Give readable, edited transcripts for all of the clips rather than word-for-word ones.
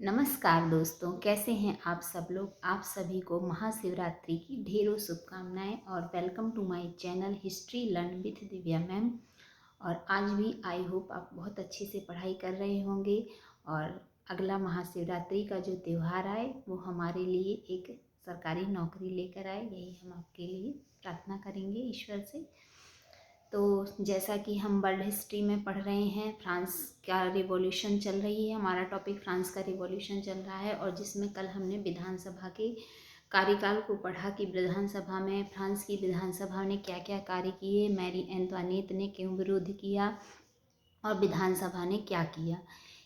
नमस्कार दोस्तों, कैसे हैं आप सब लोग। आप सभी को महाशिवरात्रि की ढेरों शुभकामनाएं और welcome to my channel history learn with Divya ma'am. और आज भी आई होप आप बहुत अच्छे से पढ़ाई कर रहे होंगे और अगला महाशिवरात्रि का जो त्यौहार आए वो हमारे लिए एक सरकारी नौकरी लेकर आए, यही हम आपके लिए प्रार्थना करेंगे ईश्वर से। तो जैसा कि हम वर्ल्ड हिस्ट्री में पढ़ रहे हैं, फ्रांस का रिवॉल्यूशन चल रही है। हमारा टॉपिक फ्रांस का रिवॉल्यूशन चल रहा है और जिसमें कल हमने विधानसभा के कार्यकाल को पढ़ा कि विधानसभा में फ्रांस की विधानसभा ने क्या क्या कार्य किए, मैरी एंतवानेट ने क्यों विरोध किया और विधानसभा ने क्या किया,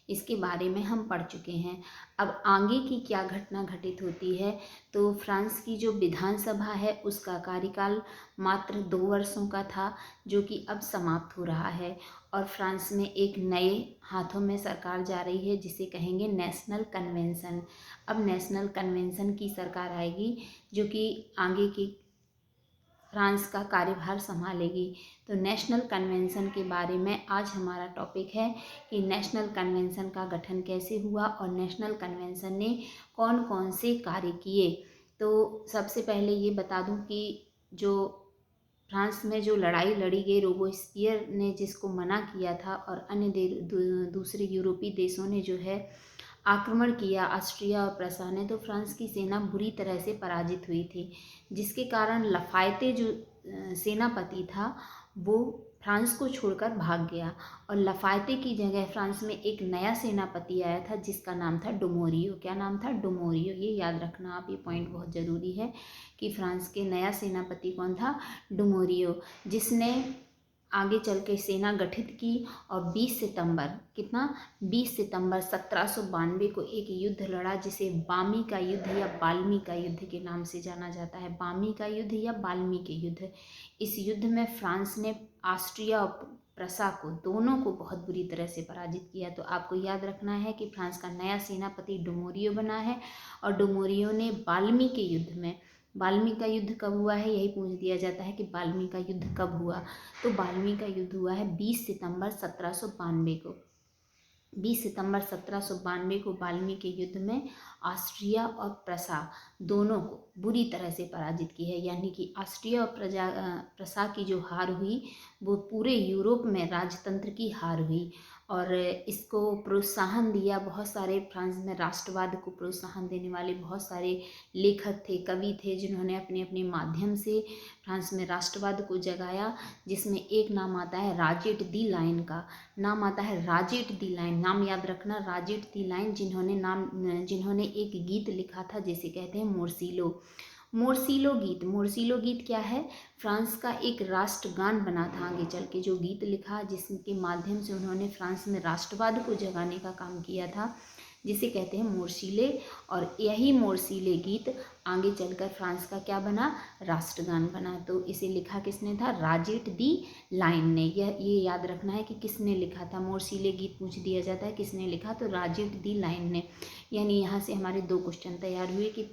इसके बारे में हम पढ़ चुके हैं। अब आगे की क्या घटना घटित होती है, तो फ्रांस की जो विधानसभा है उसका कार्यकाल मात्र 2 वर्षों का था, जो कि अब समाप्त हो रहा है और फ्रांस में एक नए हाथों में सरकार जा रही है जिसे कहेंगे नेशनल कन्वेंशन। अब नेशनल कन्वेंशन की सरकार आएगी जो कि आगे की फ्रांस का कार्यभार संभालेगी। तो नेशनल कन्वेंशन के बारे में आज हमारा टॉपिक है कि नेशनल कन्वेंशन का गठन कैसे हुआ और नेशनल कन्वेंशन ने कौन कौन से कार्य किए। तो सबसे पहले ये बता दूं कि जो फ्रांस में जो लड़ाई लड़ी गई, रोबेस्पियर ने जिसको मना किया था और अन्य दूसरे यूरोपीय देशों ने जो है आक्रमण किया ऑस्ट्रिया और प्रसा ने, तो फ्रांस की सेना बुरी तरह से पराजित हुई थी, जिसके कारण लफायते जो सेनापति था वो फ्रांस को छोड़कर भाग गया और लफायते की जगह फ्रांस में एक नया सेनापति आया था जिसका नाम था डुमोरियो। क्या नाम था? डुमोरियो। ये याद रखना आप, ये पॉइंट बहुत ज़रूरी है कि फ्रांस के नया सेनापति कौन था? डुमोरियो, जिसने आगे चल के सेना गठित की और 20 सितंबर 1792 को एक युद्ध लड़ा जिसे बामी का युद्ध या बाल्मी का युद्ध के नाम से जाना जाता है। बामी का युद्ध या बाल्मी के युद्ध। इस युद्ध में फ्रांस ने ऑस्ट्रिया और प्रसा को, दोनों को बहुत बुरी तरह से पराजित किया। तो आपको याद रखना है कि फ्रांस का नया सेनापति डुमोरियो बना है और डुमोरियो ने बाल्मी के युद्ध में, बाल्मी का युद्ध कब हुआ है यही पूछ दिया जाता है कि बाल्मी का युद्ध कब हुआ। तो बाल्मी का युद्ध हुआ है 20 सितंबर 1792 को। 20 सितंबर 1792 को बाल्मी के युद्ध में ऑस्ट्रिया और प्रसा दोनों को बुरी तरह से पराजित की है। यानी कि ऑस्ट्रिया और प्रसा की जो हार हुई वो पूरे यूरोप में राजतंत्र की हार हुई और इसको प्रोत्साहन दिया बहुत सारे, फ्रांस में राष्ट्रवाद को प्रोत्साहन देने वाले बहुत सारे लेखक थे, कवि थे, जिन्होंने अपने अपने माध्यम से फ्रांस में राष्ट्रवाद को जगाया। जिसमें एक नाम आता है राजेट दी लाइन का, नाम आता है राजेट दी लाइन, नाम याद रखना, राजेट दी लाइन, जिन्होंने एक गीत लिखा था जिसे कहते हैं मोर्सिलो। मोर्सिलो गीत क्या है? फ्रांस का एक राष्ट्रगान बना था आगे चल के, जो गीत लिखा जिसके माध्यम से उन्होंने फ्रांस में राष्ट्रवाद को जगाने का काम किया था, जिसे कहते हैं मोर्सिले। और यही मोर्सिले गीत आगे चलकर फ्रांस का क्या बना? राष्ट्रगान बना। तो इसे लिखा किसने था? राजेट दी लाइन ने। ये याद रखना है कि किसने लिखा था। मोर्सिले गीत पूछ दिया जाता है किसने लिखा, तो राजेट दी लाइन ने। यानी यहाँ से हमारे 2 क्वेश्चन तैयार हुए कि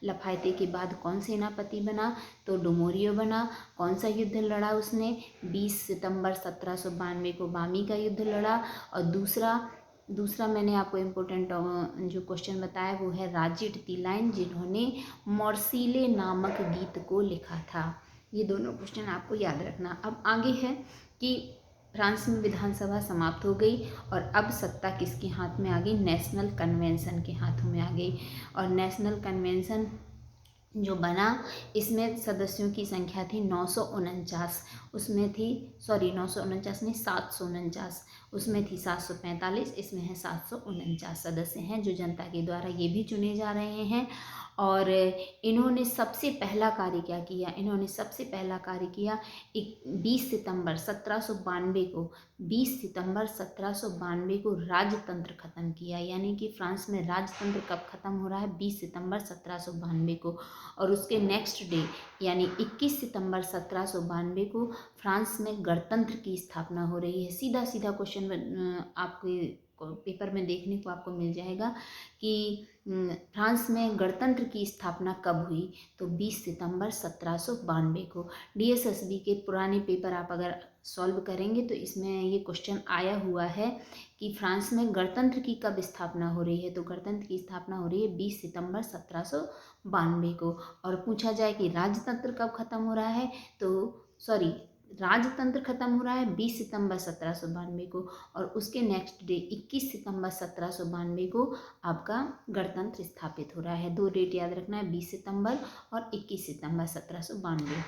लफायते के बाद कौन सेनापति बना, तो डुमोरियो बना। कौन सा युद्ध लड़ा उसने? 20 सितंबर 1792 को बामी का युद्ध लड़ा। और दूसरा मैंने आपको इम्पोर्टेंट जो क्वेश्चन बताया वो है राजेट दी लाइन, जिन्होंने मोर्सिले नामक गीत को लिखा था। ये दोनों क्वेश्चन आपको याद रखना। अब आगे है कि फ्रांस में विधानसभा समाप्त हो गई और अब सत्ता किसके हाथ में आ गई? नेशनल कन्वेंशन के हाथों में आ गई। और नेशनल कन्वेंशन जो बना, इसमें सदस्यों की संख्या थी 949, उसमें थी 949 नहीं 749, उसमें थी 745, इसमें है 749 सदस्य हैं जो जनता के द्वारा ये भी चुने जा रहे हैं। और इन्होंने सबसे पहला कार्य क्या किया? इन्होंने सबसे पहला कार्य किया 20 सितंबर 1792 को, 20 सितंबर 1792 को राजतंत्र खत्म किया। यानी कि फ्रांस में राजतंत्र कब खत्म हो रहा है? 20 सितंबर 1792 को। और उसके नेक्स्ट डे यानी 21 सितंबर 1792 को फ्रांस में गणतंत्र की स्थापना हो रही है। सीधा सीधा क्वेश्चन आपके पेपर में देखने को आपको मिल जाएगा कि फ्रांस में गणतंत्र की स्थापना कब हुई, तो 20 सितंबर 1792 को। DSSB के पुराने पेपर आप अगर सॉल्व करेंगे तो इसमें ये क्वेश्चन आया हुआ है कि फ्रांस में गणतंत्र की कब स्थापना हो रही है, तो गणतंत्र की स्थापना हो रही है 20 सितंबर 1792 को। और पूछा जाए कि राजतंत्र कब खत्म हो रहा है, तो सॉरी, राजतंत्र खत्म हो रहा है 20 सितंबर 1792 को, और उसके नेक्स्ट डे 21 सितंबर 1792 को आपका गणतंत्र स्थापित हो रहा है। 2 डेट याद रखना है, 20 सितंबर और 21 सितंबर 1792।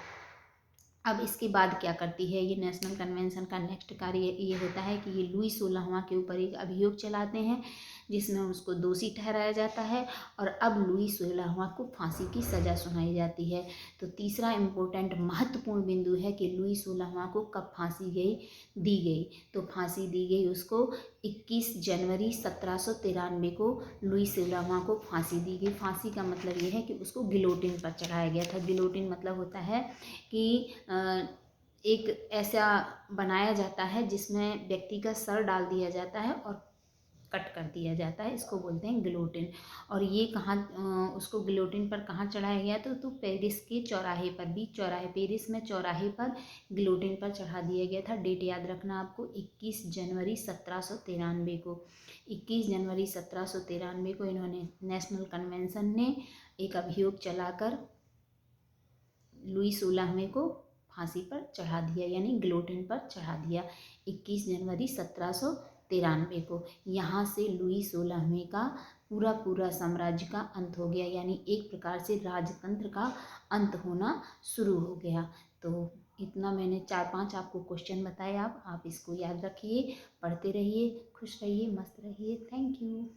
अब इसके बाद क्या करती है ये नेशनल कन्वेंशन का नेक्स्ट कार्य ये होता है कि ये लुई 16वां के ऊपर एक अभियोग चलाते हैं जिसमें उसको दोषी ठहराया जाता है, और अब लुई 16वां को फांसी की सज़ा सुनाई जाती है। तो तीसरा इम्पोर्टेंट महत्वपूर्ण बिंदु है कि लुई 16वां को कब फांसी दी गई, तो फांसी दी गई उसको 21 जनवरी 1793 को लुई 16वां को फांसी दी गई। फांसी का मतलब ये है कि उसको गिलोटिन पर चढ़ाया गया था। गिलोटिन मतलब होता है कि एक ऐसा बनाया जाता है जिसमें व्यक्ति का सर डाल दिया जाता है और कट कर दिया जाता है, इसको बोलते हैं गिलोटिन। और ये कहाँ उसको गिलोटिन पर कहाँ चढ़ाया गया तो पेरिस के चौराहे पर, बीच चौराहे, पेरिस में चौराहे पर गिलोटिन पर चढ़ा दिया गया था। डेट याद रखना आपको 21 जनवरी 1793 को। 21 जनवरी 1793 को इन्होंने नेशनल कन्वेंशन ने एक अभियोग चलाकर लुई 16वें को फांसी पर चढ़ा दिया, यानी गिलोटिन पर चढ़ा दिया 21 जनवरी 1793 को। यहाँ से लुई 16वें का पूरा साम्राज्य का अंत हो गया, यानी एक प्रकार से राजतंत्र का अंत होना शुरू हो गया। तो इतना मैंने 4-5 आपको क्वेश्चन बताए। आप इसको याद रखिए, पढ़ते रहिए, खुश रहिए, मस्त रहिए। Thank you.